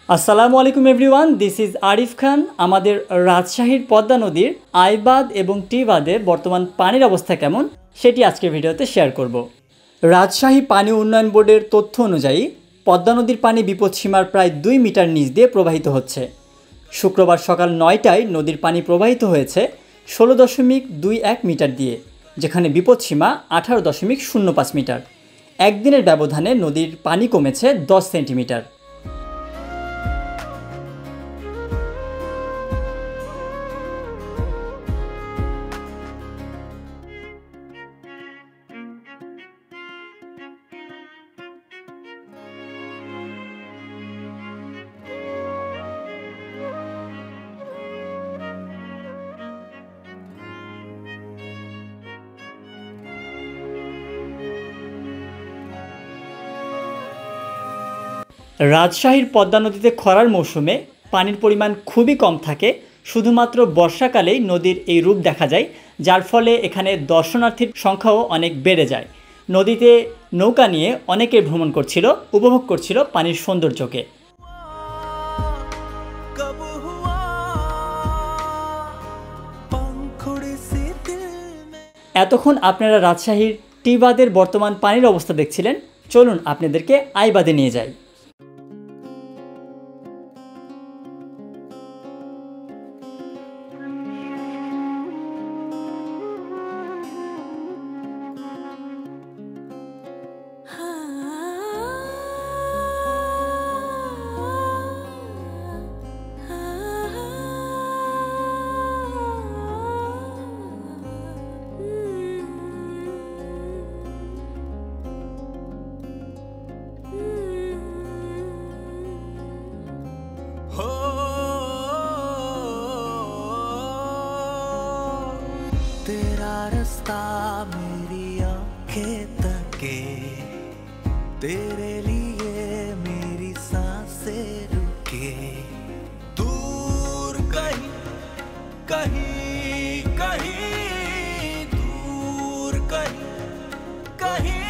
আসসালামু আলাইকুম everyone, this is Arif খান। আমাদের রাজশাহীর পদ্মা নদীর আইবাদ এবং টি বাঁধে বর্তমান পানির অবস্থা কেমন সেটি আজকের ভিডিওতে শেয়ার করব। রাজশাহী পানি উন্নয়ন বোর্ডের তথ্য অনুযায়ী পদ্মা নদীর পানি বিপদসীমার প্রায় ২ মিটার নিচ দিয়ে প্রবাহিত হচ্ছে। শুক্রবার সকাল ৯টায় নদীর পানি প্রবাহিত হয়েছে ১৬.২১ মিটার দিয়ে, যেখানে বিপদসীমা ১৮.০৫ মিটার। একদিনের ব্যবধানে নদীর পানি কমেছে ১০ সেন্টিমিটার। রাজশাহীর পদ্মা নদীতে খরার মৌসুমে পানির পরিমাণ খুবই কম থাকে। শুধুমাত্র বর্ষাকালেই নদীর এই রূপ দেখা যায়, যার ফলে এখানে দর্শনার্থীর সংখ্যাও অনেক বেড়ে যায়। নদীতে নৌকা নিয়ে অনেকে ভ্রমণ করছিল, উপভোগ করছিল পানির সৌন্দর্যকে। এতক্ষণ আপনারা রাজশাহীর টি বাঁধের বর্তমান পানির অবস্থা দেখছিলেন। চলুন আপনাদেরকে আই বাঁধে নিয়ে যাই। तेरा रास्ता मेरी आंखें तके, तेरे लिए मेरी सांसें रुके। दूर कहीं कहीं कहीं दूर कहीं कहीं।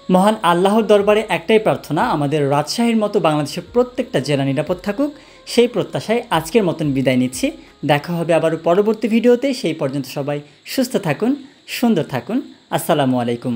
মহান আল্লাহর দরবারে একটাই প্রার্থনা, আমাদের রাজশাহীর মতো বাংলাদেশের প্রত্যেকটা জেলা নিরাপদ থাকুক। সেই প্রত্যাশায় আজকের মতন বিদায় নিচ্ছি। দেখা হবে আবারও পরবর্তী ভিডিওতে। সেই পর্যন্ত সবাই সুস্থ থাকুন, সুন্দর থাকুন। আসসালামু আলাইকুম।